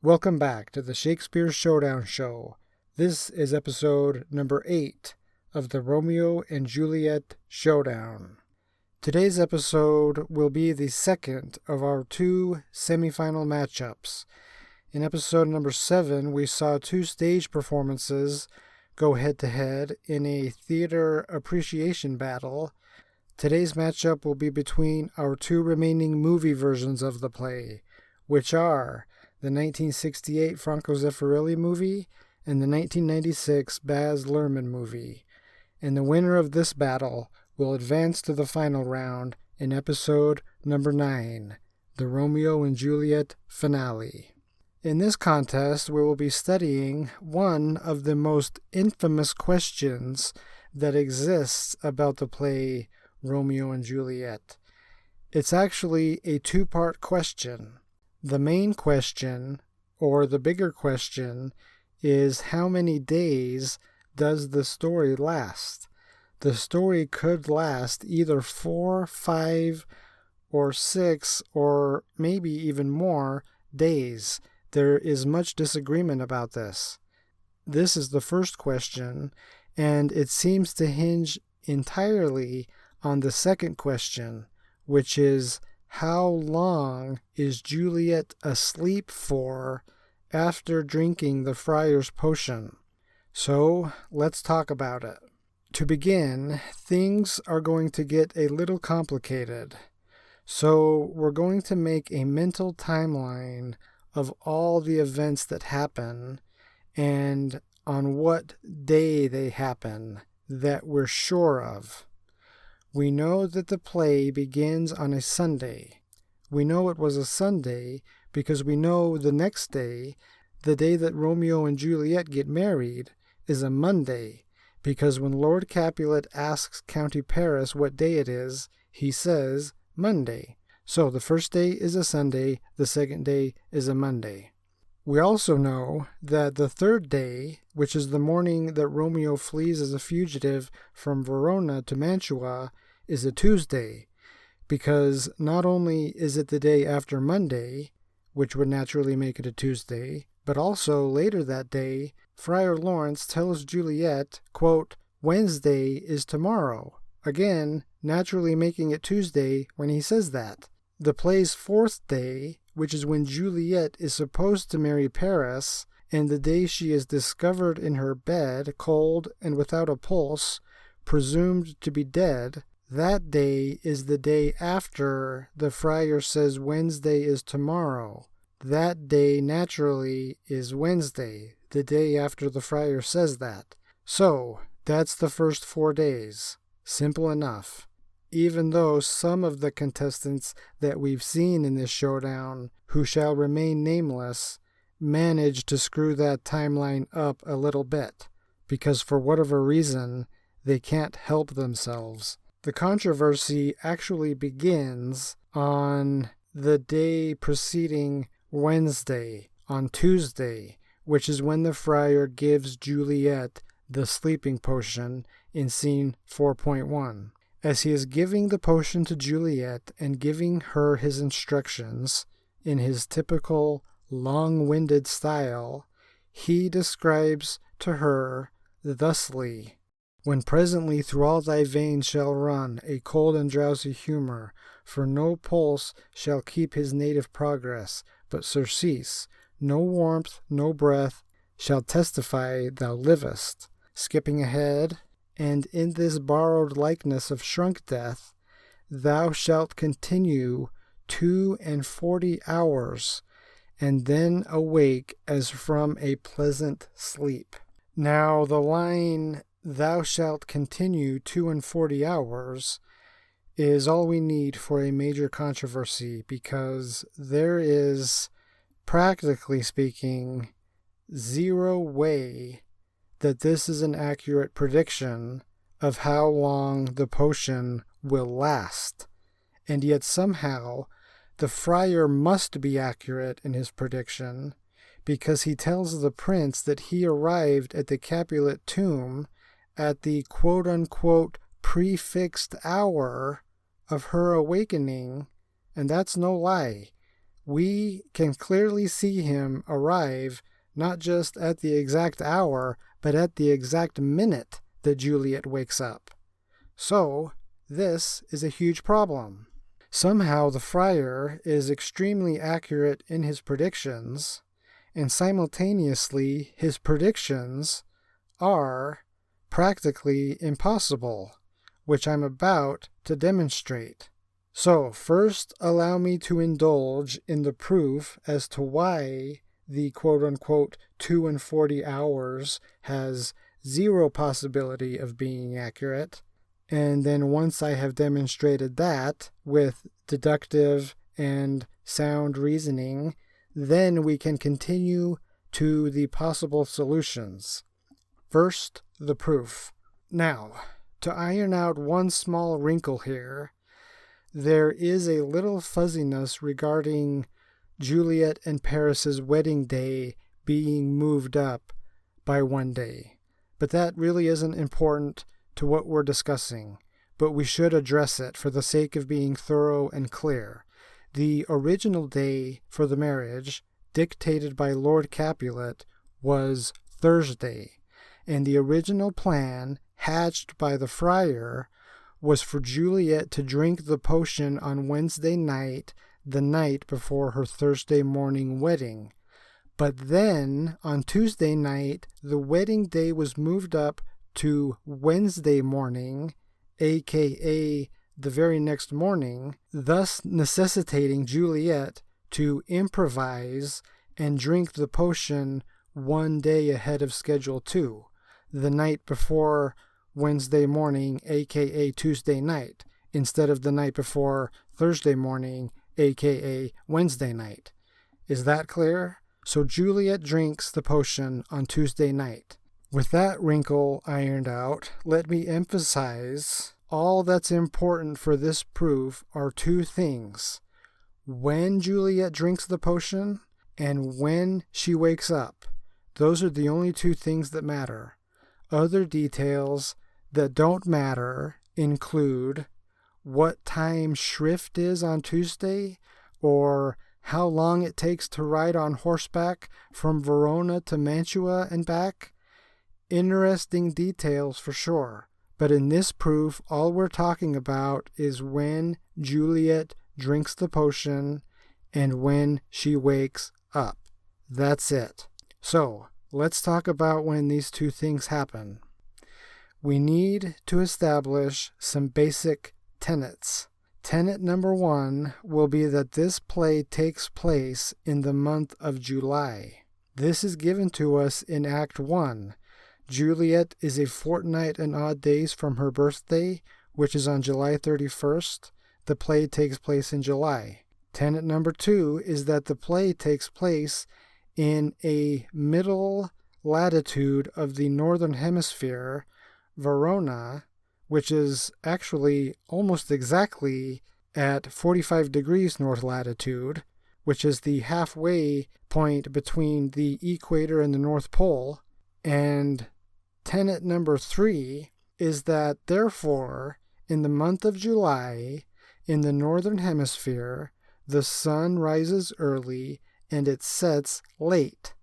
Welcome back to the Shakespeare Showdown show. This is episode number 8 of the Romeo and Juliet Showdown. Today's episode will be the second of our 2 semifinal matchups. In episode number 7, we saw 2 stage performances go head-to-head in a theater appreciation battle. Today's matchup will be between our 2 remaining movie versions of the play, which are the 1968 Franco Zeffirelli movie and the 1996 Baz Luhrmann movie. And the winner of this battle will advance to the final round in episode number 9, the Romeo and Juliet finale. In this contest, we will be studying one of the most infamous questions that exists about the play Romeo and Juliet. It's actually a 2-part question. The main question, or the bigger question, is how many days does the story last? The story could last either 4, 5, or 6, or maybe even more days. There is much disagreement about this. This is the first question, and it seems to hinge entirely on the second question, which is, how long is Juliet asleep for after drinking the friar's potion? So, let's talk about it. To begin, things are going to get a little complicated. So, we're going to make a mental timeline of all the events that happen and on what day they happen that we're sure of. We know that the play begins on a Sunday. We know it was a Sunday because we know the next day, the day that Romeo and Juliet get married, is a Monday, because when Lord Capulet asks County Paris what day it is, he says Monday. So the first day is a Sunday, the second day is a Monday. We also know that the third day, which is the morning that Romeo flees as a fugitive from Verona to Mantua, is a Tuesday, because not only is it the day after Monday, which would naturally make it a Tuesday, but also later that day, Friar Lawrence tells Juliet, quote, Wednesday is tomorrow, again, naturally making it Tuesday when he says that. The play's fourth day, which is when Juliet is supposed to marry Paris, and the day she is discovered in her bed, cold and without a pulse, presumed to be dead, that day is the day after the friar says Wednesday is tomorrow. That day naturally is Wednesday, the day after the friar says that. So, that's the first 4 days. Simple enough. Even though some of the contestants that we've seen in this showdown, who shall remain nameless, managed to screw that timeline up a little bit, because for whatever reason, they can't help themselves. The controversy actually begins on the day preceding Wednesday, on Tuesday, which is when the friar gives Juliet the sleeping potion in scene 4.1. As he is giving the potion to Juliet and giving her his instructions in his typical long-winded style, he describes to her thusly, When presently through all thy veins shall run a cold and drowsy humour, for no pulse shall keep his native progress, but surcease, no warmth, no breath, shall testify thou livest. Skipping ahead, and in this borrowed likeness of shrunk death, thou shalt continue 42 hours, and then awake as from a pleasant sleep. Now the line, thou shalt continue 42 hours, is all we need for a major controversy, because there is, practically speaking, zero way that this is an accurate prediction of how long the potion will last. And yet somehow the friar must be accurate in his prediction, because he tells the prince that he arrived at the Capulet tomb at the quote-unquote prefixed hour of her awakening, and that's no lie. we can clearly see him arrive not just at the exact hour, but at the exact minute that Juliet wakes up. So, this is a huge problem. Somehow the friar is extremely accurate in his predictions, and simultaneously his predictions are practically impossible, which I'm about to demonstrate. So, first allow me to indulge in the proof as to why the quote-unquote 2 and 40 hours has zero possibility of being accurate. And then once I have demonstrated that with deductive and sound reasoning, then we can continue to the possible solutions. First, the proof. Now, to iron out one small wrinkle here, there is a little fuzziness regarding Juliet and Paris's wedding day being moved up by one day. But that really isn't important to what we're discussing, but we should address it for the sake of being thorough and clear. The original day for the marriage, dictated by Lord Capulet, was Thursday, and the original plan, hatched by the friar, was for Juliet to drink the potion on Wednesday night, the night before her Thursday morning wedding. But then, on Tuesday night, the wedding day was moved up to Wednesday morning, aka the very next morning, thus necessitating Juliet to improvise and drink the potion one day ahead of schedule 2, the night before Wednesday morning, aka Tuesday night, instead of the night before Thursday morning, aka Wednesday night. Is that clear? So Juliet drinks the potion on Tuesday night. With that wrinkle ironed out, let me emphasize all that's important for this proof are two things: when Juliet drinks the potion and when she wakes up. Those are the only two things that matter. Other details that don't matter include what time shrift is on Tuesday, or how long it takes to ride on horseback from Verona to Mantua and back. Interesting details for sure, but in this proof, all we're talking about is when Juliet drinks the potion and when she wakes up. That's it. So, let's talk about when these two things happen. We need to establish some basic tenets. Tenet number 1 will be that this play takes place in the month of July. This is given to us in Act 1. Juliet is a fortnight and odd days from her birthday, which is on July 31st. The play takes place in July. Tenet number 2 is that the play takes place in a middle latitude of the northern hemisphere, Verona, which is actually almost exactly at 45 degrees north latitude, which is the halfway point between the equator and the North Pole. And tenet number 3 is that, therefore, in the month of July, in the northern hemisphere, the sun rises early and it sets late.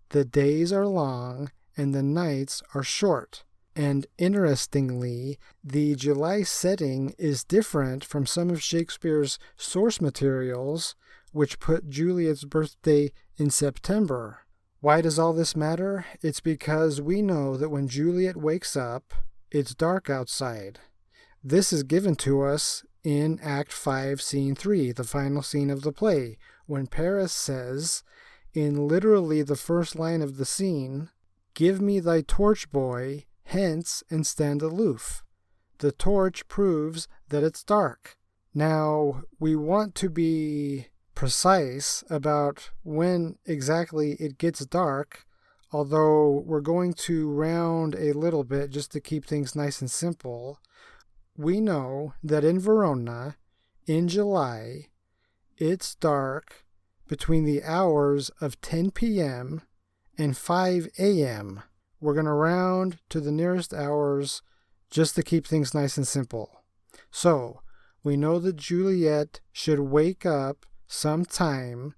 The days are long and the nights are short. And interestingly, the July setting is different from some of Shakespeare's source materials, which put Juliet's birthday in September. Why does all this matter? It's because we know that when Juliet wakes up, it's dark outside. This is given to us in Act 5, Scene 3, the final scene of the play, when Paris says, in literally the first line of the scene, "Give me thy torch, boy, hence and stand aloof." The torch proves that it's dark. Now, we want to be precise about when exactly it gets dark, although we're going to round a little bit just to keep things nice and simple. We know that in Verona, in July, it's dark between the hours of 10 p.m. and 5 a.m. We're going to round to the nearest hours just to keep things nice and simple. So, we know that Juliet should wake up sometime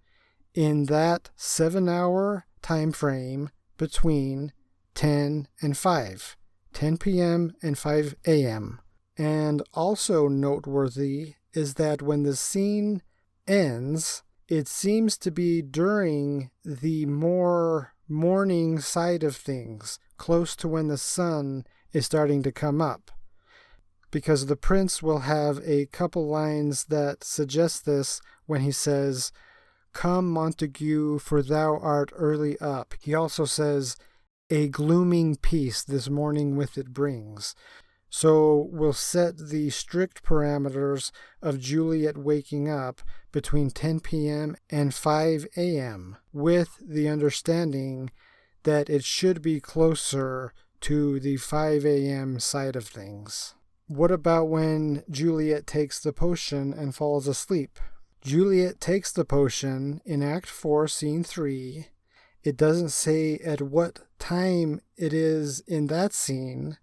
in that 7-hour time frame between 10 and 5, 10 p.m. and 5 a.m. And also noteworthy is that when the scene ends, it seems to be during the more morning side of things, close to when the sun is starting to come up. Because the prince will have a couple lines that suggest this when he says, "Come, Montague, for thou art early up." He also says, "A glooming peace this morning with it brings." So we'll set the strict parameters of Juliet waking up between 10 p.m. and 5 a.m. with the understanding that it should be closer to the 5 a.m. side of things. What about when Juliet takes the potion and falls asleep? Juliet takes the potion in Act 4, Scene 3. It doesn't say at what time it is in that scene,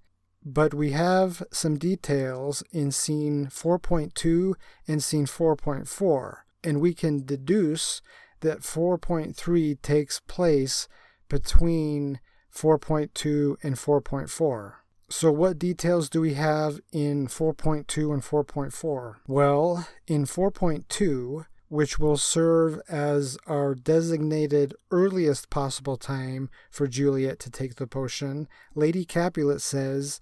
but we have some details in Scene 4.2 and Scene 4.4, and we can deduce that 4.3 takes place between 4.2 and 4.4. So what details do we have in 4.2 and 4.4? Well, in 4.2, which will serve as our designated earliest possible time for Juliet to take the potion, Lady Capulet says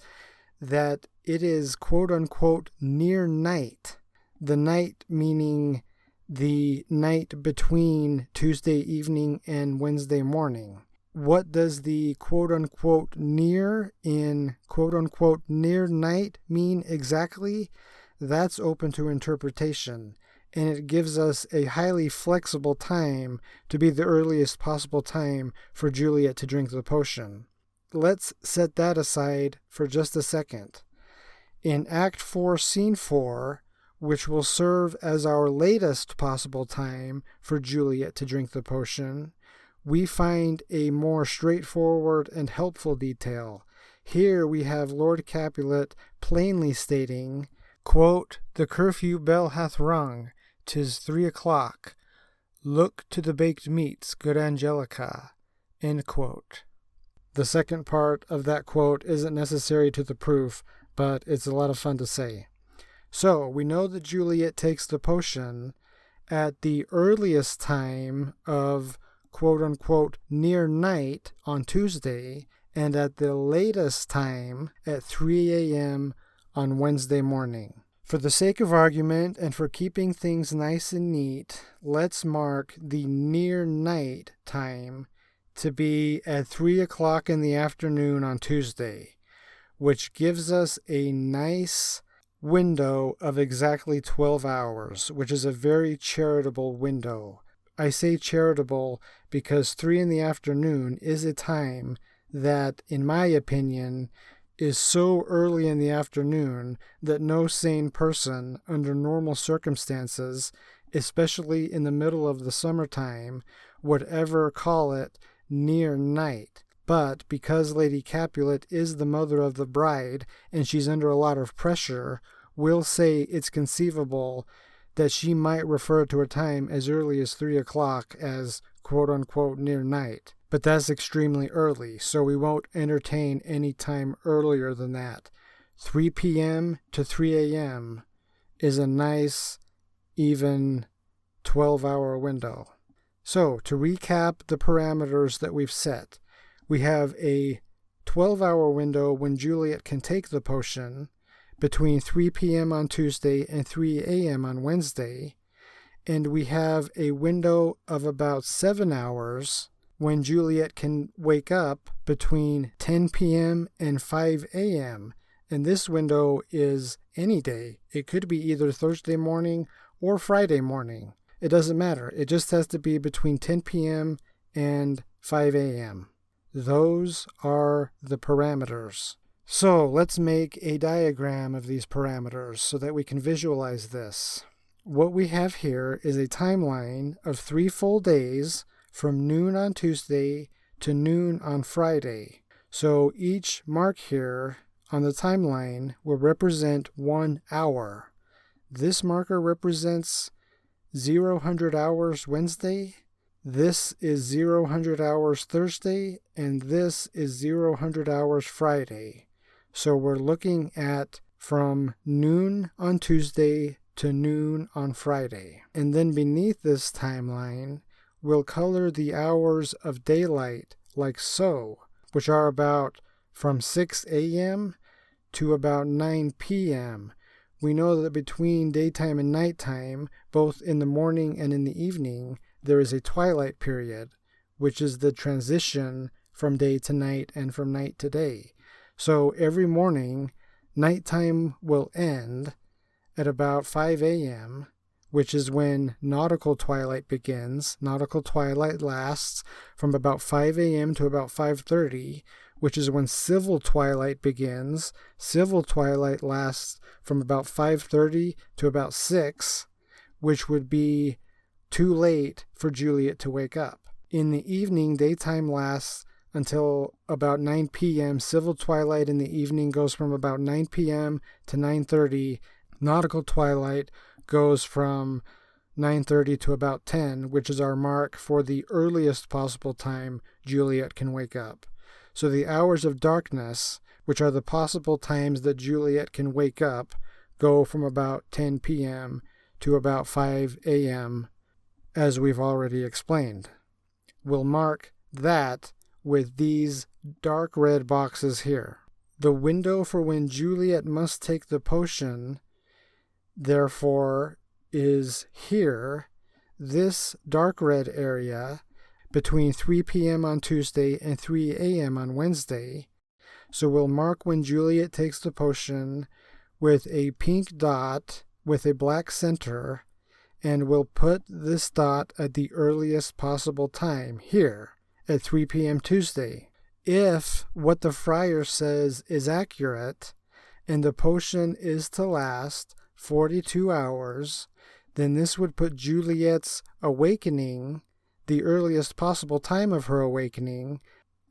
that it is quote-unquote near night. The night meaning the night between Tuesday evening and Wednesday morning. What does the quote-unquote near in quote-unquote near night mean exactly? That's open to interpretation, and it gives us a highly flexible time to be the earliest possible time for Juliet to drink the potion. Let's set that aside for just a second. In Act 4, Scene 4, which will serve as our latest possible time for Juliet to drink the potion, we find a more straightforward and helpful detail. Here we have Lord Capulet plainly stating, quote, "The curfew bell hath rung, 'tis 3 o'clock. Look to the baked meats, good Angelica." End quote. The second part of that quote isn't necessary to the proof, but it's a lot of fun to say. So we know that Juliet takes the potion at the earliest time of quote-unquote near night on Tuesday, and at the latest time at 3 a.m. on Wednesday morning. For the sake of argument and for keeping things nice and neat, let's mark the near night time to be at 3 o'clock in the afternoon on Tuesday, which gives us a nice window of exactly 12 hours, which is a very charitable window. I say charitable because 3 in the afternoon is a time that, in my opinion, is so early in the afternoon that no sane person, under normal circumstances, especially in the middle of the summertime, would ever call it near night. But because Lady Capulet is the mother of the bride and she's under a lot of pressure, we'll say it's conceivable that she might refer to a time as early as 3 o'clock as quote-unquote near night. But that's extremely early, so we won't entertain any time earlier than that. 3 p.m. to 3 a.m. is a nice, even 12-hour window. So, to recap the parameters that we've set, we have a 12-hour window when Juliet can take the potion, between 3 p.m. on Tuesday and 3 a.m. on Wednesday, and we have a window of about 7 hours when Juliet can wake up between 10 p.m. and 5 a.m., and this window is any day. It could be either Thursday morning or Friday morning. It doesn't matter. It just has to be between 10 p.m. and 5 a.m. Those are the parameters. So let's make a diagram of these parameters so that we can visualize this. What we have here is a timeline of 3 full days from noon on Tuesday to noon on Friday. So each mark here on the timeline will represent 1 hour. This marker represents 00 hours Wednesday. This is 0 hours Thursday, and this is 0 hours Friday. So we're looking at from noon on Tuesday to noon on Friday. And then beneath this timeline, we'll color the hours of daylight like so, which are about from 6 a.m. to about 9 p.m. We know that between daytime and nighttime, both in the morning and in the evening, there is a twilight period, which is the transition from day to night and from night to day. So every morning, nighttime will end at about 5 a.m., which is when nautical twilight begins. Nautical twilight lasts from about 5 a.m. to about 5:30, which is when civil twilight begins. Civil twilight lasts from about 5:30 to about 6, which would be too late for Juliet to wake up. In the evening, daytime lasts until about 9 p.m. Civil twilight in the evening goes from about 9 p.m. to 9:30. Nautical twilight goes from 9:30 to about 10, which is our mark for the earliest possible time Juliet can wake up. So the hours of darkness, which are the possible times that Juliet can wake up, go from about 10 p.m. to about 5 a.m., as we've already explained. We'll mark that with these dark red boxes here. The window for when Juliet must take the potion, therefore, is here, this dark red area, between 3 p.m. on Tuesday and 3 a.m. on Wednesday. So we'll mark when Juliet takes the potion with a pink dot with a black center, and we'll put this dot at the earliest possible time, here, at 3 p.m. Tuesday. If what the friar says is accurate, and the potion is to last 42 hours, then this would put Juliet's awakening, the earliest possible time of her awakening,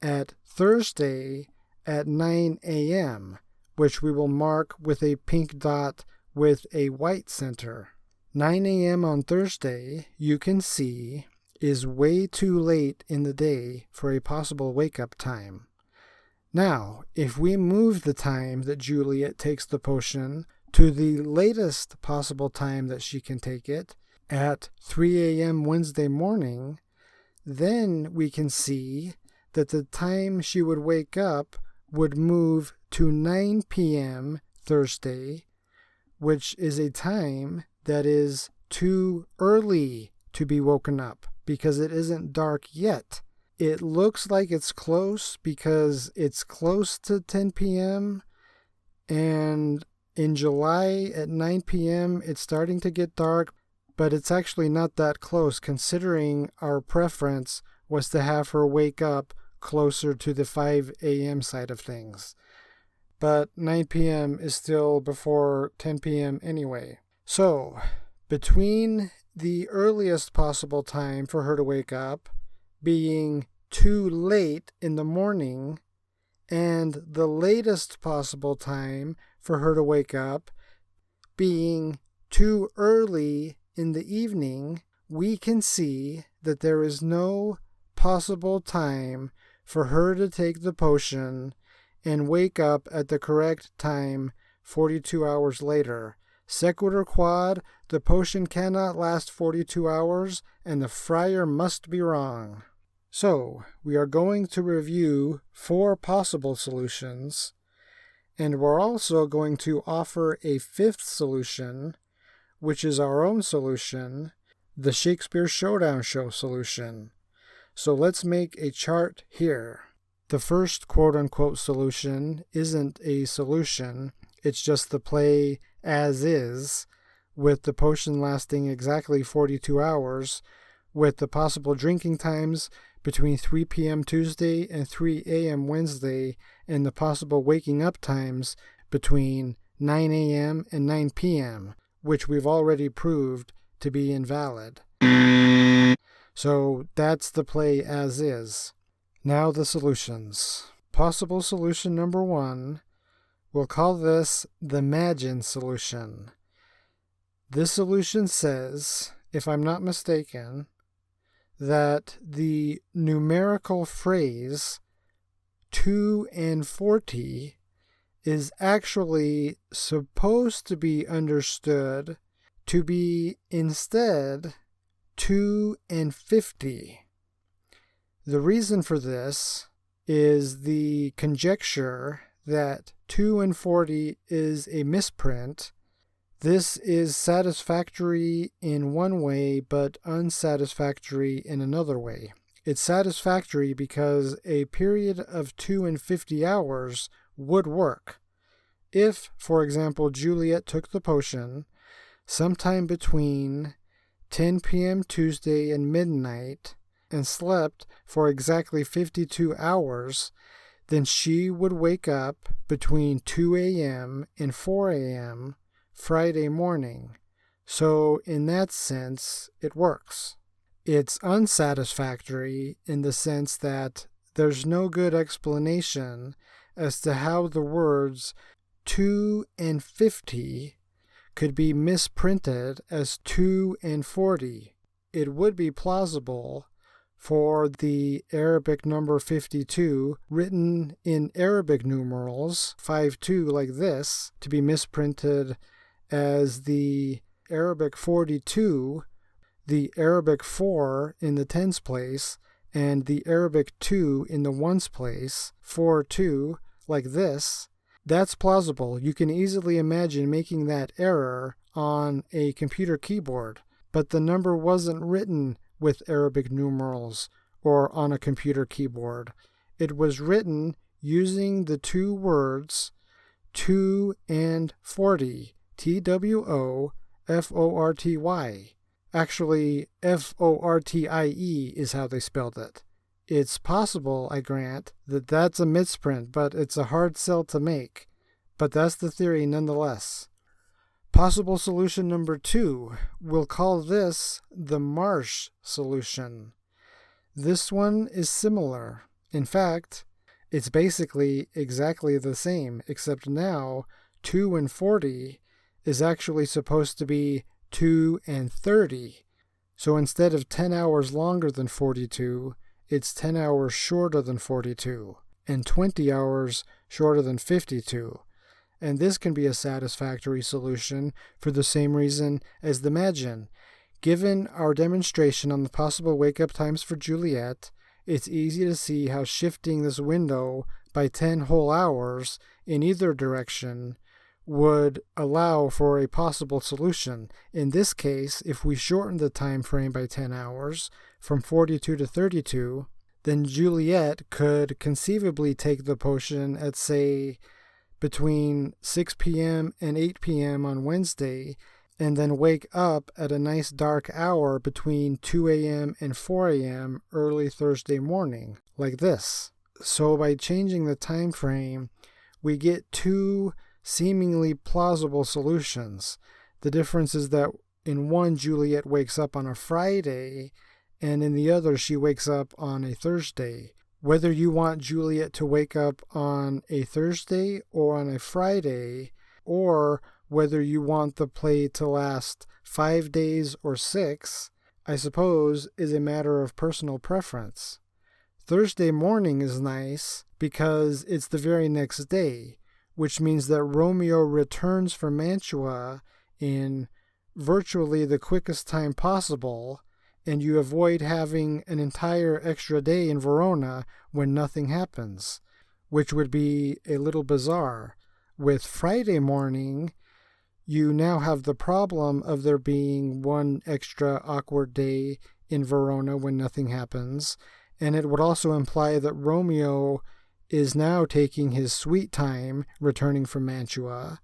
at Thursday at 9 a.m., which we will mark with a pink dot with a white center. 9 a.m. on Thursday, you can see, is way too late in the day for a possible wake-up time. Now, if we move the time that Juliet takes the potion to the latest possible time that she can take it, at 3 a.m. Wednesday morning, then we can see that the time she would wake up would move to 9 p.m. Thursday, which is a time that is too early to be woken up because it isn't dark yet. It looks like it's close because it's close to 10 p.m. and in July at 9 p.m. it's starting to get dark, but it's actually not that close considering our preference was to have her wake up closer to the 5 a.m. side of things. But 9 p.m. is still before 10 p.m. anyway. So, between the earliest possible time for her to wake up being too late in the morning and the latest possible time for her to wake up being too early in the evening, we can see that there is no possible time for her to take the potion and wake up at the correct time 42 hours later. Sequitur quad, the potion cannot last 42 hours, and the friar must be wrong. So, we are going to review 4 possible solutions, and we're also going to offer a 5th solution, which is our own solution, the Shakespeare Showdown show solution. So let's make a chart here. The first quote-unquote solution isn't a solution, it's just the play as is, with the potion lasting exactly 42 hours, with the possible drinking times between 3 p.m. Tuesday and 3 a.m. Wednesday, and the possible waking up times between 9 a.m. and 9 p.m., which we've already proved to be invalid. So that's the play as is. Now the solutions. Possible solution number 1, we'll call this the Magin solution. This solution says, if I'm not mistaken, that the numerical phrase 2 and 40 is actually supposed to be understood to be instead 2 and 50. The reason for this is the conjecture that 2 and 40 is a misprint. This is satisfactory in one way, but unsatisfactory in another way. It's satisfactory because a period of 2 and 50 hours would work. If, for example, Juliet took the potion sometime between 10 p.m. Tuesday and midnight and slept for exactly 52 hours, then she would wake up between 2 a.m. and 4 a.m. Friday morning. So in that sense, it works. It's unsatisfactory in the sense that there's no good explanation as to how the words 2 and 50 could be misprinted as 2 and 40. It would be plausible for the Arabic number 52 written in Arabic numerals 52 like this to be misprinted as the Arabic 42, the Arabic 4 in the tens place, and the Arabic 2 in the ones place, 4-2, like this. That's plausible. You can easily imagine making that error on a computer keyboard, but the number wasn't written with Arabic numerals or on a computer keyboard. It was written using the two words 2 and 40, TWOFORTY. Actually, FORTIE is how they spelled it. It's possible, I grant, that that's a misprint, but it's a hard sell to make. But that's the theory nonetheless. Possible solution number 2, we'll call this the Marsh Solution. This one is similar. In fact, it's basically exactly the same, except now 2 and 40 is actually supposed to be 2 and 30. So instead of 10 hours longer than 42, it's 10 hours shorter than 42, and 20 hours shorter than 52. And this can be a satisfactory solution for the same reason as the Magi. Given our demonstration on the possible wake-up times for Juliet, it's easy to see how shifting this window by 10 whole hours in either direction would allow for a possible solution. In this case, if we shorten the time frame by 10 hours from 42 to 32, then Juliet could conceivably take the potion at, say, between 6 p.m. and 8 p.m. on Wednesday, and then wake up at a nice dark hour between 2 a.m. and 4 a.m. early Thursday morning, like this. So by changing the time frame, we get two seemingly plausible solutions. The difference is that in one, Juliet wakes up on a Friday, and in the other, she wakes up on a Thursday. Whether you want Juliet to wake up on a Thursday or on a Friday, or whether you want the play to last 5 days or 6, I suppose is a matter of personal preference. Thursday morning is nice because it's the very next day, which means that Romeo returns from Mantua in virtually the quickest time possible, and you avoid having an entire extra day in Verona when nothing happens, which would be a little bizarre. With Friday morning, you now have the problem of there being one extra awkward day in Verona when nothing happens, and it would also imply that Romeo is now taking his sweet time returning from Mantua.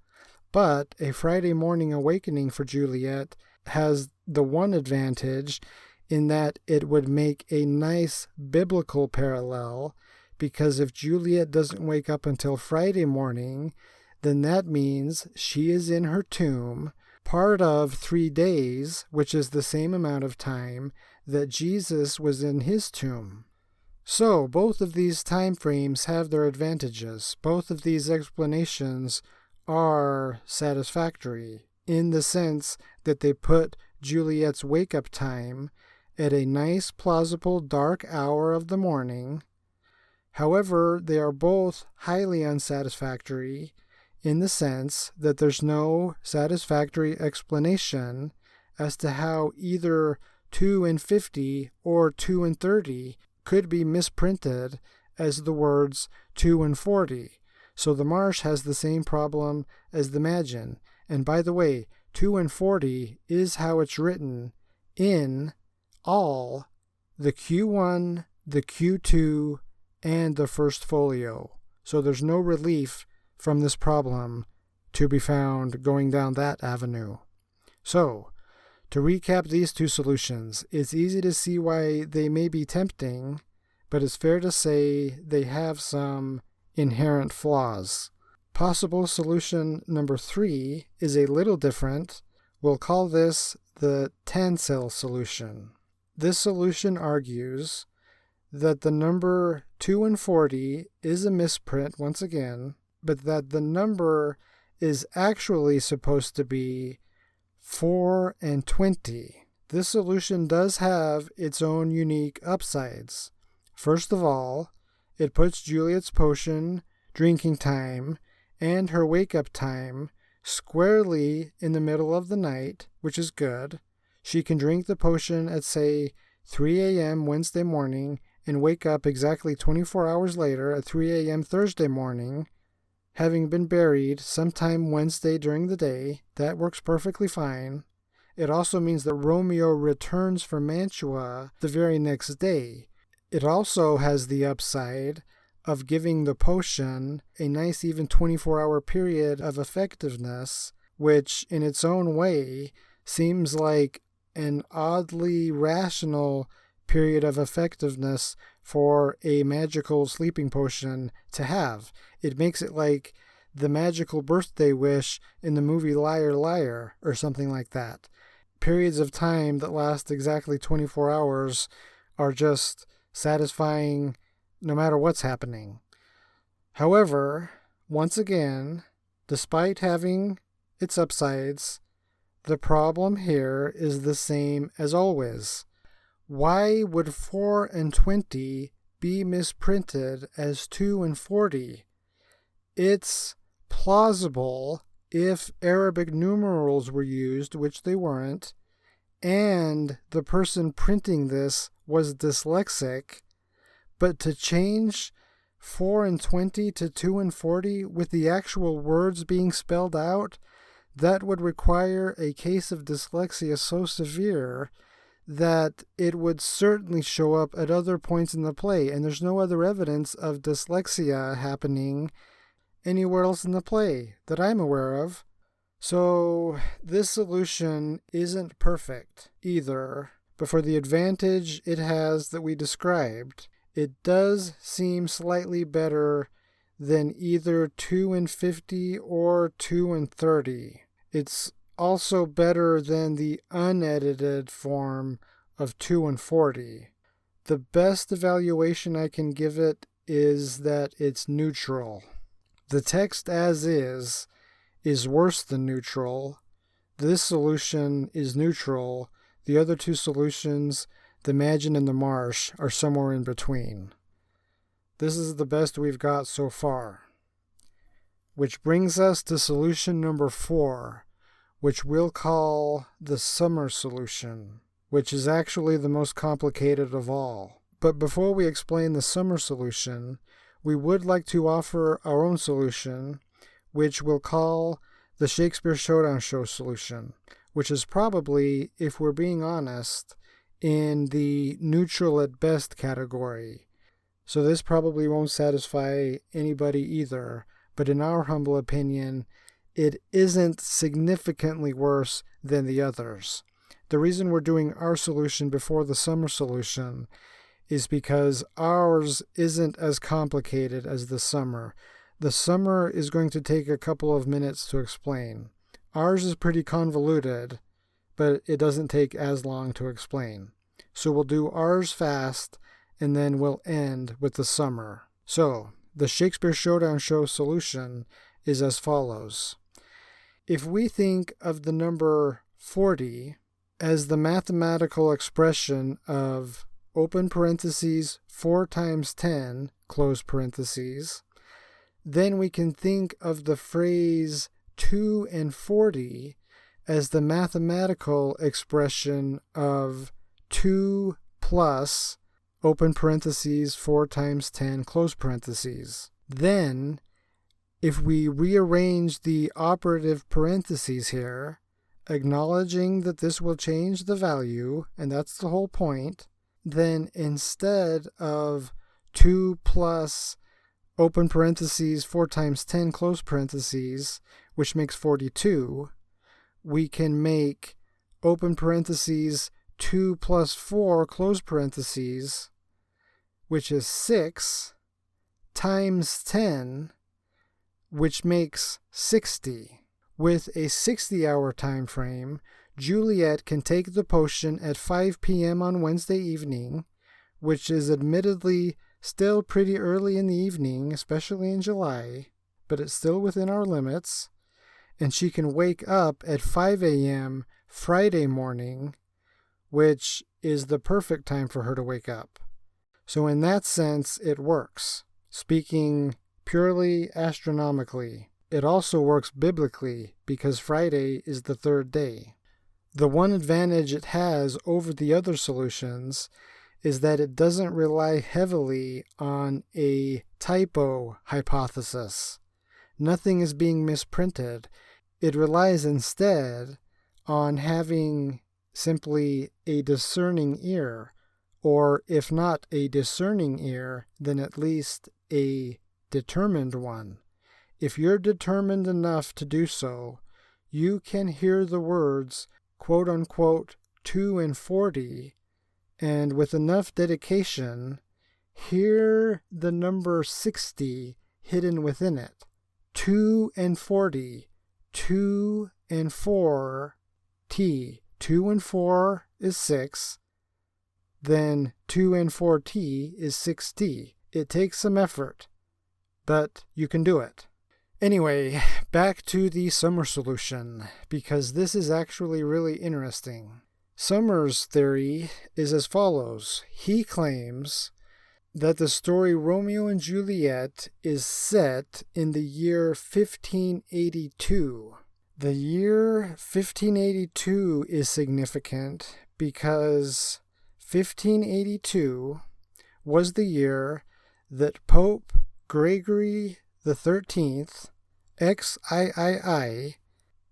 But a Friday morning awakening for Juliet has the one advantage in that it would make a nice biblical parallel, because if Juliet doesn't wake up until Friday morning, then that means she is in her tomb, part of 3 days, which is the same amount of time that Jesus was in his tomb. So both of these time frames have their advantages. Both of these explanations are satisfactory in the sense that they put Juliet's wake-up time at a nice, plausible, dark hour of the morning. However, they are both highly unsatisfactory in the sense that there's no satisfactory explanation as to how either 2 and 50 or 2 and 30 could be misprinted as the words 2 and 40. So the Marsh has the same problem as the Magin. And by the way, 2 and 40 is how it's written in all the Q1, the Q2, and the first folio. So there's no relief from this problem to be found going down that avenue. So, to recap these two solutions, it's easy to see why they may be tempting, but it's fair to say they have some inherent flaws. Possible solution number 3 is a little different. We'll call this the Tansel solution. This solution argues that the number 2 and 40 is a misprint once again, but that the number is actually supposed to be 4 and 20. This solution does have its own unique upsides. First of all, it puts Juliet's potion, drinking time, and her wake-up time squarely in the middle of the night, which is good. She can drink the potion at, say, 3 a.m. Wednesday morning and wake up exactly 24 hours later at 3 a.m. Thursday morning, having been buried sometime Wednesday during the day. That works perfectly fine. It also means that Romeo returns from Mantua the very next day. It also has the upside of giving the potion a nice even 24-hour period of effectiveness, which in its own way seems like an oddly rational period of effectiveness for a magical sleeping potion to have. It makes it like the magical birthday wish in the movie Liar Liar or something like that. Periods of time that last exactly 24 hours are just satisfying no matter what's happening. However, once again, despite having its upsides, the problem here is the same as always. Why would 4 and 20 be misprinted as 2 and 40? It's plausible if Arabic numerals were used, which they weren't, and the person printing this was dyslexic, but to change 4 and 20 to 2 and 40 with the actual words being spelled out, that would require a case of dyslexia so severe that it would certainly show up at other points in the play, and there's no other evidence of dyslexia happening anywhere else in the play that I'm aware of. So this solution isn't perfect either, but for the advantage it has that we described, it does seem slightly better than either 2 and 50 or 2 and 30. It's also better than the unedited form of 2 and 40. The best evaluation I can give it is that it's neutral. The text as is worse than neutral. This solution is neutral. The other two solutions, the Magin and the Marsh, are somewhere in between. This is the best we've got so far. Which brings us to solution number 4, which we'll call the summer solution, which is actually the most complicated of all. But before we explain the summer solution, we would like to offer our own solution, which we'll call the Shakespeare Showdown show solution, which is probably, if we're being honest, in the neutral at best category. So this probably won't satisfy anybody either, but in our humble opinion, it isn't significantly worse than the others. The reason we're doing our solution before the summer solution is because ours isn't as complicated as the summer. The summer is going to take a couple of minutes to explain. Ours is pretty convoluted, but it doesn't take as long to explain. So we'll do ours fast, and then we'll end with the summer. So, the Shakespeare Showdown show solution is as follows. If we think of the number 40 as the mathematical expression of open parentheses 4 times 10, close parentheses, then we can think of the phrase 2 and 40 as the mathematical expression of 2 plus open parentheses 4 times 10, close parentheses. Then, if we rearrange the operative parentheses here, acknowledging that this will change the value, and that's the whole point, then instead of 2 plus open parentheses 4 times 10, close parentheses, which makes 42, we can make open parentheses 2 plus 4, close parentheses, which is 6, times 10, which makes 60. With a 60-hour time frame, Juliet can take the potion at 5 p.m. on Wednesday evening, which is admittedly still pretty early in the evening, especially in July, but it's still within our limits, and she can wake up at 5 a.m. Friday morning, which is the perfect time for her to wake up. So in that sense, it works. Speaking purely astronomically, it also works biblically because Friday is the third day. The one advantage it has over the other solutions is that it doesn't rely heavily on a typo hypothesis. Nothing is being misprinted. It relies instead on having simply a discerning ear, or if not a discerning ear, then at least a determined one. If you're determined enough to do so, you can hear the words, quote unquote, 2 and 40, and with enough dedication, hear the number 60 hidden within it. 2 and 40, 2 and 4, T. 2 and 4 is 6, then 2 and 4T is 6T. It takes some effort, but you can do it. Anyway, back to the Summer solution, because this is actually really interesting. Summer's theory is as follows. He claims that the story Romeo and Juliet is set in the year 1582. The year 1582 is significant because 1582 was the year that Pope Gregory the 13th, XIII,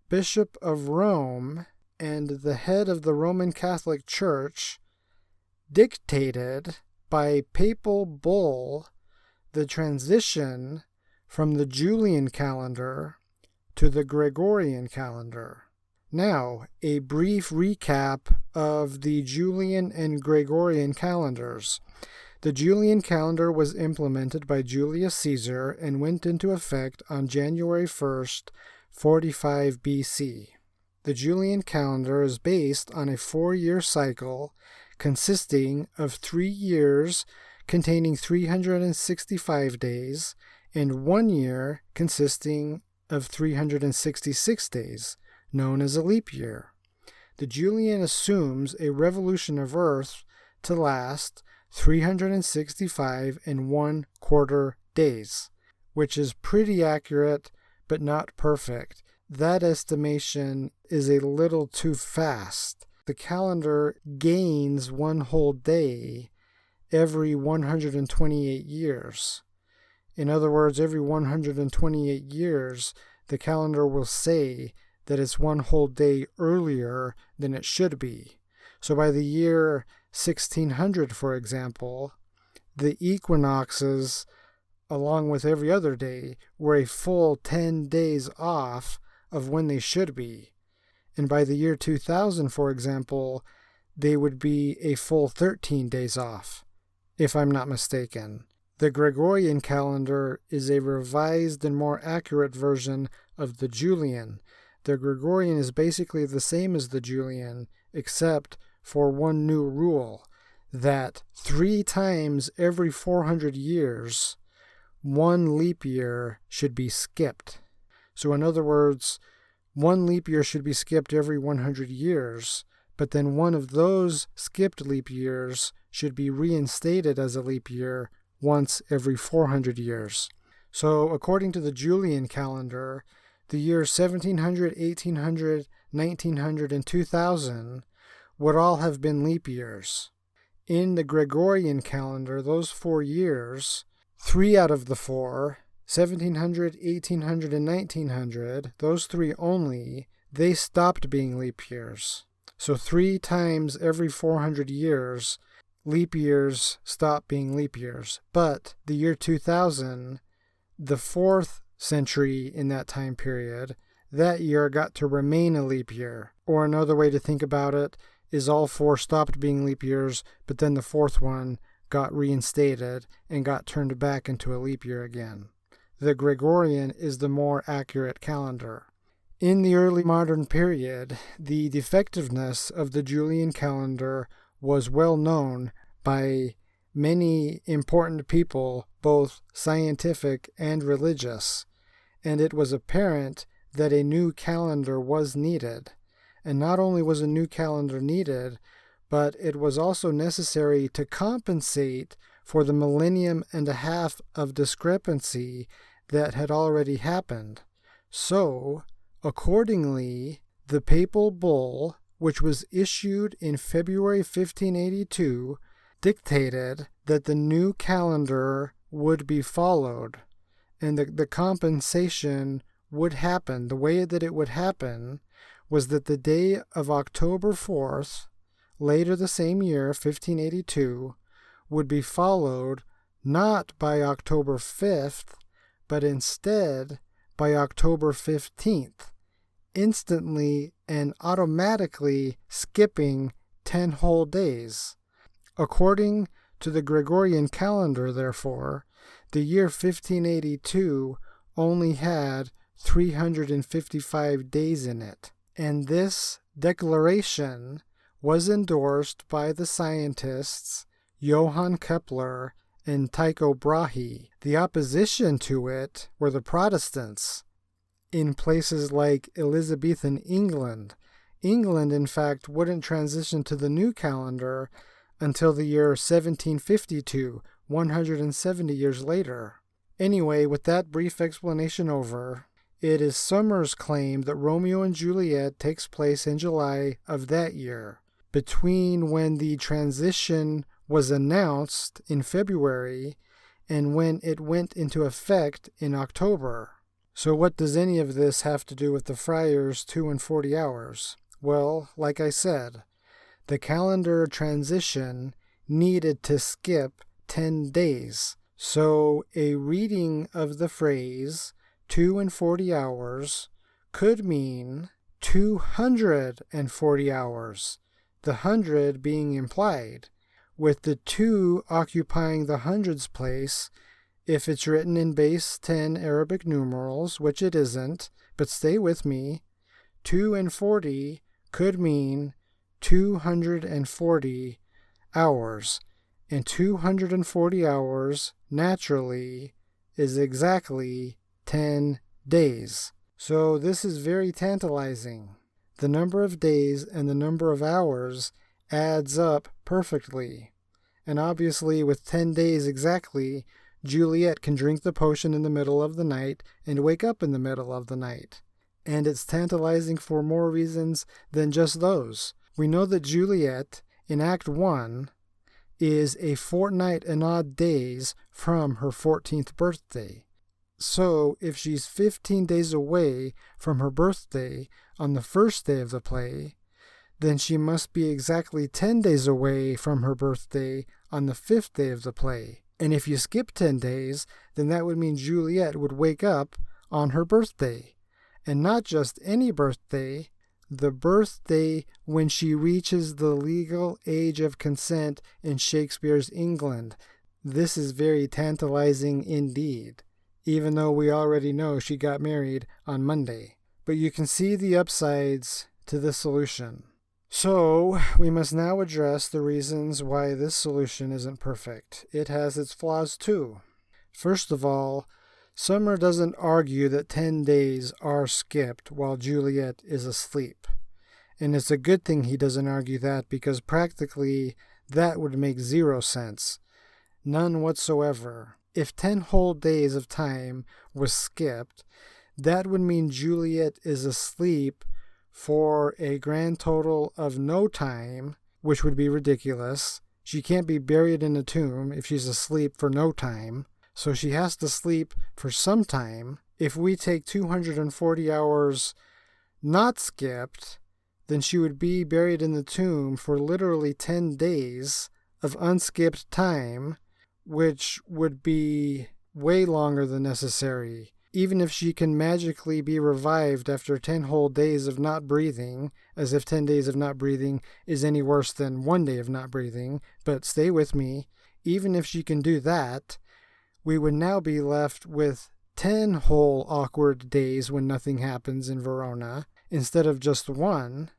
Bishop of Rome and the head of the Roman Catholic Church, dictated by papal bull the transition from the Julian calendar to the Gregorian calendar. Now, a brief recap of the Julian and Gregorian calendars. The Julian calendar was implemented by Julius Caesar and went into effect on January 1st, 45 BC. The Julian calendar is based on a 4-year cycle consisting of 3 years containing 365 days and 1 year consisting of 366 days, known as a leap year. The Julian assumes a revolution of Earth to last 365 1/4 days, which is pretty accurate but not perfect. That estimation is a little too fast. The calendar gains 1 whole day every 128 years. In other words, every 128 years, the calendar will say that it's 1 whole day earlier than it should be. So by the year 1600, for example, the equinoxes, along with every other day, were a full 10 days off of when they should be. And by the year 2000, for example, they would be a full 13 days off, if I'm not mistaken. The Gregorian calendar is a revised and more accurate version of the Julian. The Gregorian is basically the same as the Julian, except for one new rule, that 3 times every 400 years, 1 leap year should be skipped. So in other words, 1 leap year should be skipped every 100 years, but then one of those skipped leap years should be reinstated as a leap year once every 400 years. So according to the Julian calendar, the years 1700, 1800, 1900, and 2000 would all have been leap years. In the Gregorian calendar, those 4 years, 3 out of the 4, 1700, 1800, and 1900, those 3 only, they stopped being leap years. So 3 times every 400 years, leap years stop being leap years. But the year 2000, the 4th century in that time period, that year got to remain a leap year. Or another way to think about it is all 4 stopped being leap years, but then the 4th one got reinstated and got turned back into a leap year again. The Gregorian is the more accurate calendar. In the early modern period, the defectiveness of the Julian calendar was well known by many important people, both scientific and religious, and it was apparent that a new calendar was needed. And not only was a new calendar needed, but it was also necessary to compensate for the 1.5 millennium of discrepancy that had already happened. So, accordingly, the papal bull, which was issued in February 1582, dictated that the new calendar would be followed, and the compensation would happen. The way that it would happen was that the day of October 4th, later the same year, 1582, would be followed not by October 5th, but instead by October 15th, instantly and automatically skipping 10 whole days. According to the Gregorian calendar, therefore, the year 1582 only had 355 days in it. And this declaration was endorsed by the scientists Johann Kepler and Tycho Brahe. The opposition to it were the Protestants in places like Elizabethan England. England, in fact, wouldn't transition to the new calendar until the year 1752, 170 years later. Anyway, with that brief explanation over, it is Summer's claim that Romeo and Juliet takes place in July of that year, between when the transition was announced in February and when it went into effect in October. So what does any of this have to do with the friars 2 and 40 hours? Well, like I said, the calendar transition needed to skip 10 days. So a reading of the phrase 2 and 40 hours could mean 240 hours, the 100 being implied, with the 2 occupying the hundreds place if it's written in base 10 Arabic numerals, which it isn't, but stay with me. 2 and 40 could mean 240 hours, and 240 hours, naturally, is exactly 10 days. So this is very tantalizing. The number of days and the number of hours adds up perfectly. And obviously, with 10 days exactly, Juliet can drink the potion in the middle of the night and wake up in the middle of the night. And it's tantalizing for more reasons than just those. We know that Juliet, in Act 1, is a fortnight and odd days from her 14th birthday. So, if she's 15 days away from her birthday on the first day of the play, then she must be exactly 10 days away from her birthday on the 5th day of the play. And if you skip 10 days, then that would mean Juliet would wake up on her birthday. And not just any birthday, the birthday when she reaches the legal age of consent in Shakespeare's England. This is very tantalizing indeed, even though we already know she got married on Monday. But you can see the upsides to this solution. So, we must now address the reasons why this solution isn't perfect. It has its flaws too. First of all, Summer doesn't argue that 10 days are skipped while Juliet is asleep. And it's a good thing he doesn't argue that, because practically that would make zero sense. None whatsoever. If 10 whole days of time was skipped, that would mean Juliet is asleep for a grand total of no time, which would be ridiculous. She can't be buried in a tomb if she's asleep for no time, so she has to sleep for some time. If we take 240 hours not skipped, then she would be buried in the tomb for literally 10 days of unskipped time, which would be way longer than necessary. Even if she can magically be revived after 10 whole days of not breathing, as if 10 days of not breathing is any worse than 1 day of not breathing, but stay with me, even if she can do that, we would now be left with 10 whole awkward days when nothing happens in Verona, instead of just 1,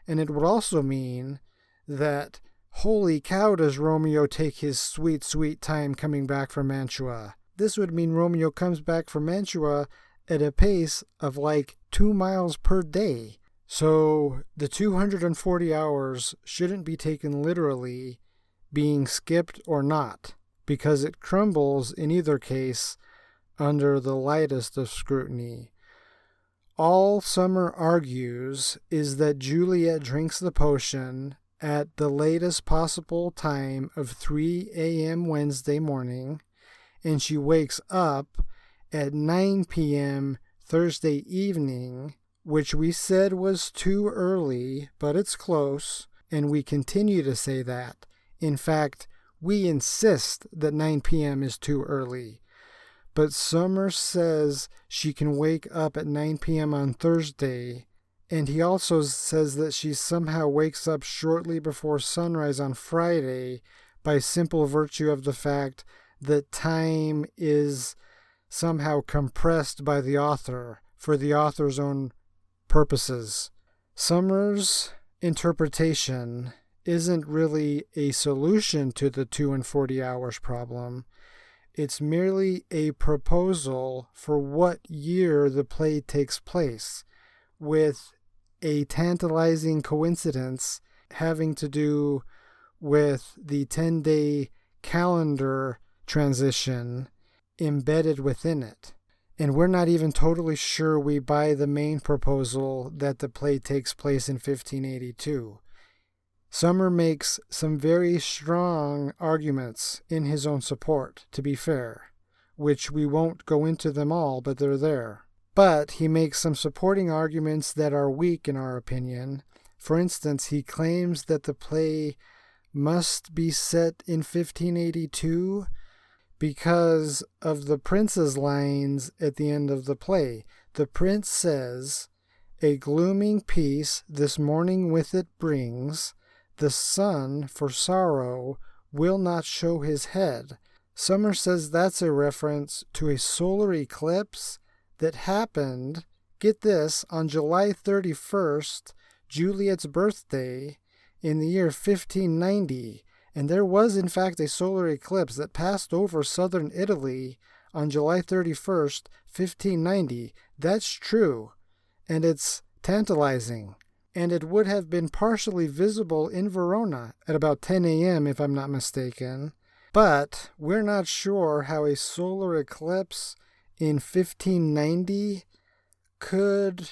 and it would also mean that, holy cow, does Romeo take his sweet, sweet time coming back from Mantua. This would mean Romeo comes back from Mantua at a pace of like 2 miles per day. So the 240 hours shouldn't be taken literally, being skipped or not, because it crumbles in either case under the lightest of scrutiny. All Summer argues is that Juliet drinks the potion at the latest possible time of 3 a.m. Wednesday morning, and she wakes up at 9 p.m. Thursday evening, which we said was too early, but it's close, and we continue to say that. In fact, we insist that 9 p.m. is too early. But Summer says she can wake up at 9 p.m. on Thursday, and he also says that she somehow wakes up shortly before sunrise on Friday by simple virtue of the fact that time is somehow compressed by the author for the author's own purposes. Summer's interpretation isn't really a solution to the 2 and 40 hours problem. It's merely a proposal for what year the play takes place, with a tantalizing coincidence having to do with the 10-day calendar transition embedded within it. And we're not even totally sure we buy the main proposal that the play takes place in 1582. Summer makes some very strong arguments in his own support, to be fair, which we won't go into them all, but they're there. But he makes some supporting arguments that are weak in our opinion. For instance, he claims that the play must be set in 1582 because of the prince's lines at the end of the play. The prince says, "A glooming peace this morning with it brings. The sun, for sorrow, will not show his head." Summer says that's a reference to a solar eclipse that happened, get this, on July 31st, Juliet's birthday, in the year 1590. And there was, in fact, a solar eclipse that passed over southern Italy on July 31st, 1590. That's true, and it's tantalizing. And it would have been partially visible in Verona at about 10 a.m., if I'm not mistaken. But we're not sure how a solar eclipse in 1590 could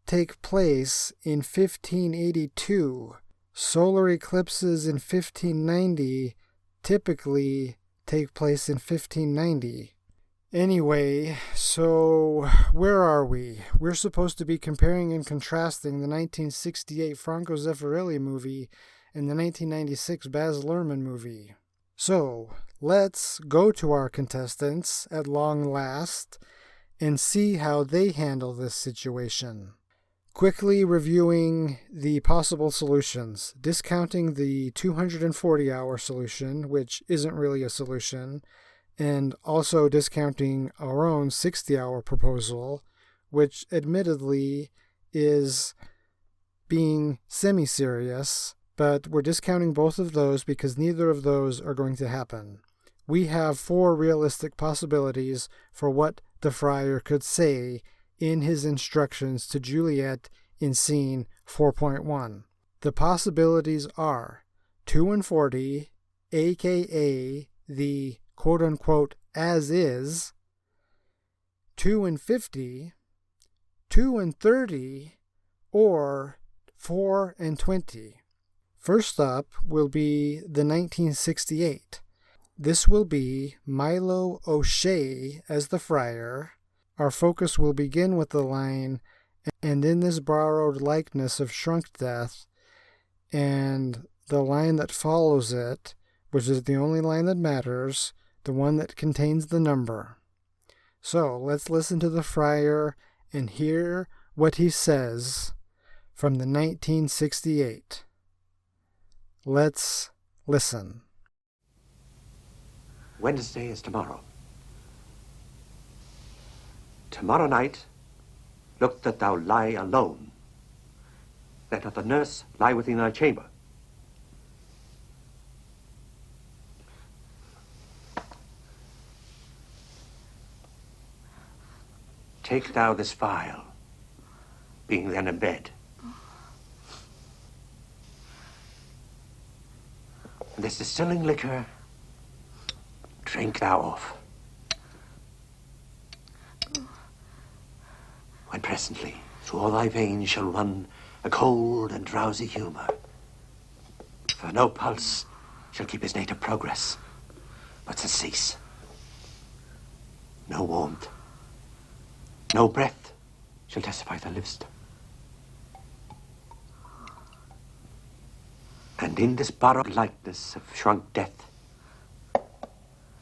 take place in 1582. Solar eclipses in 1590 typically take place in 1590. Anyway, so where are we? We're supposed to be comparing and contrasting the 1968 Franco Zeffirelli movie and the 1996 Baz Luhrmann movie. So, let's go to our contestants at long last and see how they handle this situation. Quickly reviewing the possible solutions, discounting the 240-hour solution, which isn't really a solution, and also discounting our own 60-hour proposal, which admittedly is being semi-serious, but we're discounting both of those because neither of those are going to happen. We have 4 realistic possibilities for what the friar could say in his instructions to Juliet in scene 4.1. The possibilities are 2 and 40, aka the quote-unquote as is, 2 and 50, 2 and 30, or 4 and 20. First up will be the 1968. This will be Milo O'Shea as the friar. Our focus will begin with the line, "And in this borrowed likeness of shrunk death," and the line that follows it, which is the only line that matters, the one that contains the number. So let's listen to the friar and hear what he says from the 1968. Let's listen. Wednesday is tomorrow. Tomorrow night, look that thou lie alone. Let not the nurse lie within thy chamber. Take thou this vial, being then in bed. And this distilling liquor, drink thou off. When presently through all thy veins shall run a cold and drowsy humour, for no pulse shall keep his native progress, but to cease. No warmth, no breath shall testify thou livest. And in this borrowed likeness of shrunk death,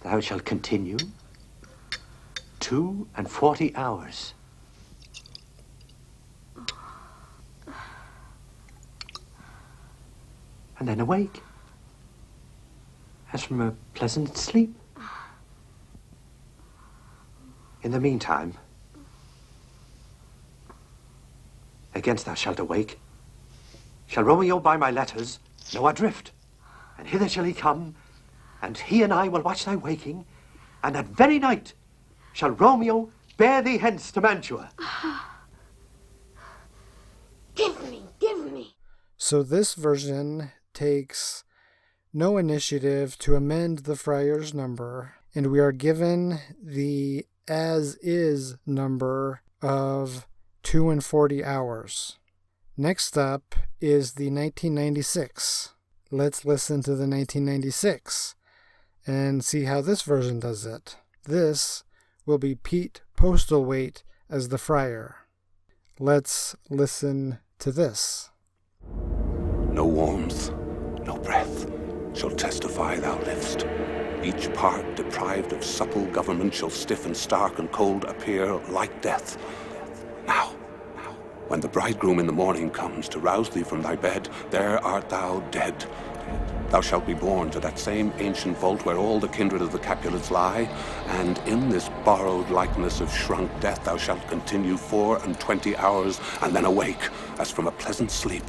thou shalt continue 42 hours. And then awake, as from a pleasant sleep. In the meantime, against thou shalt awake, shall Romeo by my letters know adrift, and hither shall he come, and he and I will watch thy waking, and that very night shall Romeo bear thee hence to Mantua. Give me. So this version takes no initiative to amend the friar's number, and we are given the as-is number of 2 and 40 hours. Next up is the 1996. Let's listen to the 1996 and see how this version does it. This will be Pete Postlethwaite as the friar. Let's listen to this. No warmth, no breath shall testify thou livest. Each part deprived of supple government shall stiff and stark and cold appear like death. Now, when the bridegroom in the morning comes to rouse thee from thy bed, there art thou dead. Thou shalt be borne to that same ancient vault where all the kindred of the Capulets lie, and in this borrowed likeness of shrunk death thou shalt continue 24 hours, and then awake, as from a pleasant sleep.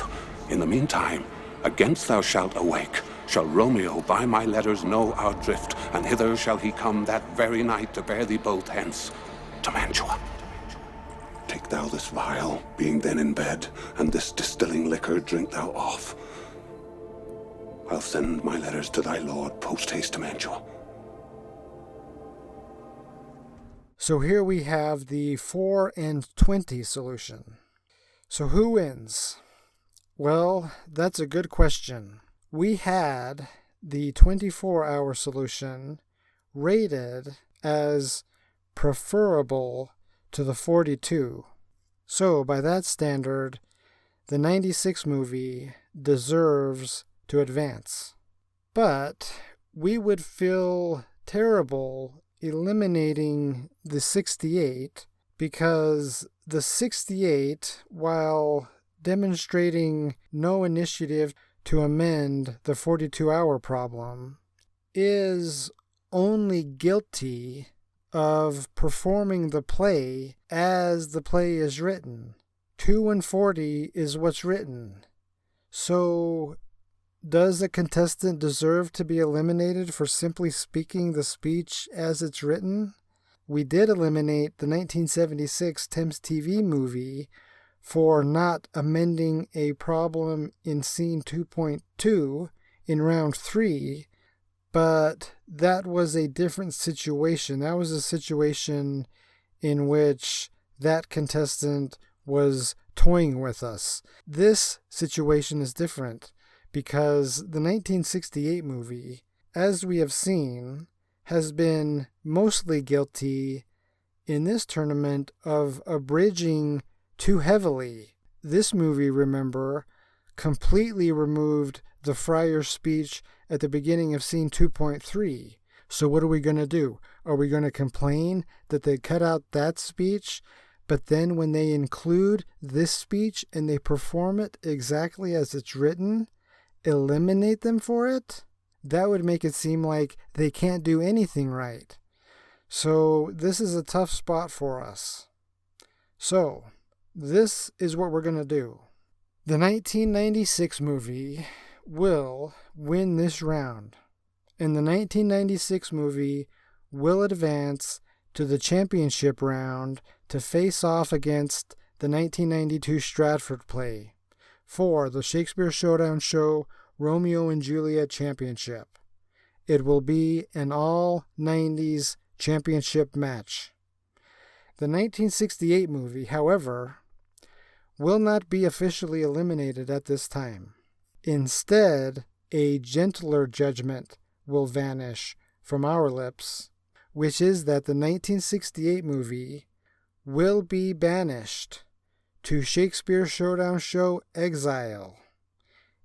In the meantime, against thou shalt awake, shall Romeo by my letters know our drift, and hither shall he come that very night to bear thee both hence to Mantua. Take thou this vial, being then in bed, and this distilling liquor drink thou off. I'll send my letters to thy lord post-haste to Mantua. So here we have the 4 and 20 solution. So who wins? Well, that's a good question. We had the 24-hour solution rated as preferable to the 42. So by that standard, the 96 movie deserves to advance. But we would feel terrible eliminating the 68 because the 68, while demonstrating no initiative to amend the 42-hour problem, is only guilty of performing the play as the play is written. 2 and 40 is what's written. So does a contestant deserve to be eliminated for simply speaking the speech as it's written? We did eliminate the 1976 Thames TV movie for not amending a problem in scene 2.2 in round 3, but that was a different situation. That was a situation in which that contestant was toying with us. This situation is different because the 1968 movie, as we have seen, has been mostly guilty in this tournament of abridging too heavily. This movie, remember, completely removed the friar's speech at the beginning of scene 2.3. So what are we going to do? Are we going to complain that they cut out that speech, but then when they include this speech and they perform it exactly as it's written, eliminate them for it? That would make it seem like they can't do anything right. So this is a tough spot for us. So this is what we're going to do. The 1996 movie will win this round, and the 1996 movie will advance to the championship round to face off against the 1992 Stratford play for the Shakespeare Showdown show Romeo and Juliet Championship. It will be an all-90s championship match. The 1968 movie, however, will not be officially eliminated at this time. Instead, a gentler judgment will vanish from our lips, which is that the 1968 movie will be banished to Shakespeare Showdown show exile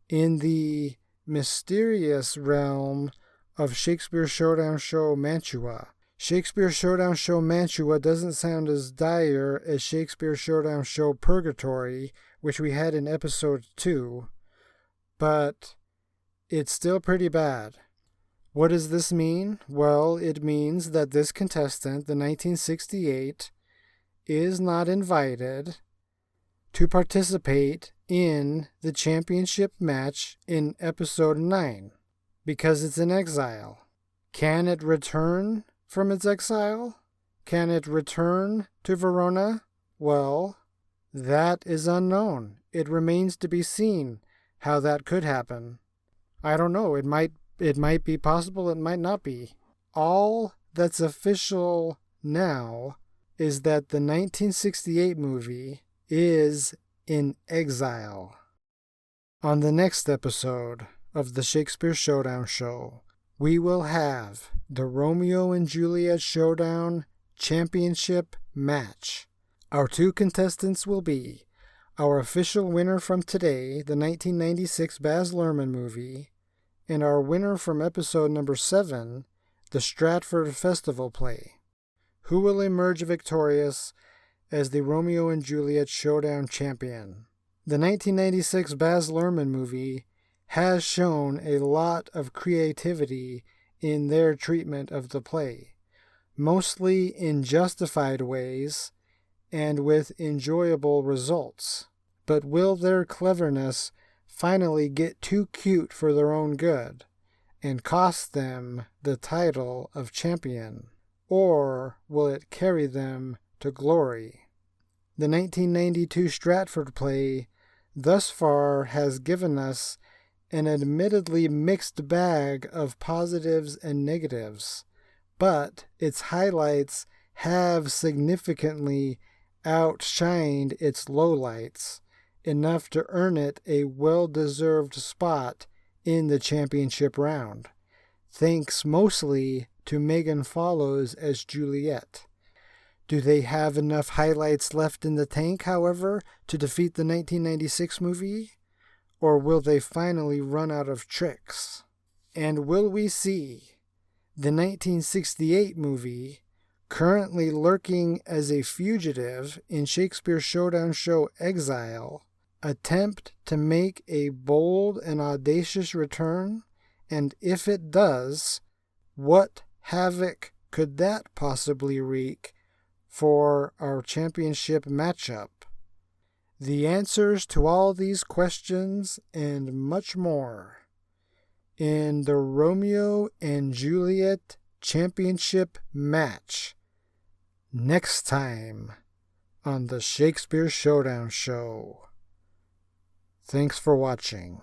in the mysterious realm of Shakespeare Showdown show Mantua. Shakespeare Showdown show Mantua doesn't sound as dire as Shakespeare Showdown show Purgatory, which we had in episode 2, but it's still pretty bad. What does this mean? Well, it means that this contestant, the 1968, is not invited to participate in the championship match in episode 9 because it's in exile. Can it return from its exile? Can it return to Verona? Well, that is unknown. It remains to be seen how that could happen. I don't know. It might be possible, it might not be. All that's official now is that the 1968 movie is in exile. On the next episode of the Shakespeare Showdown show, we will have the Romeo and Juliet Showdown Championship match. Our two contestants will be our official winner from today, the 1996 Baz Luhrmann movie, and our winner from episode number 7, the Stratford Festival play. Who will emerge victorious as the Romeo and Juliet Showdown champion? The 1996 Baz Luhrmann movie has shown a lot of creativity in their treatment of the play, mostly in justified ways and with enjoyable results. But will their cleverness finally get too cute for their own good and cost them the title of champion? Or will it carry them to glory? The 1992 Stratford play thus far has given us an admittedly mixed bag of positives and negatives, but its highlights have significantly outshined its lowlights, enough to earn it a well-deserved spot in the championship round, thanks mostly to Megan Follows as Juliet. Do they have enough highlights left in the tank, however, to defeat the 1996 movie? Or will they finally run out of tricks? And will we see the 1968 movie, currently lurking as a fugitive in Shakespeare Showdown show Exile, attempt to make a bold and audacious return? And if it does, what havoc could that possibly wreak for our championship matchup? The answers to all these questions and much more in the Romeo and Juliet Championship match next time on the Shakespeare Showdown show. Thanks for watching.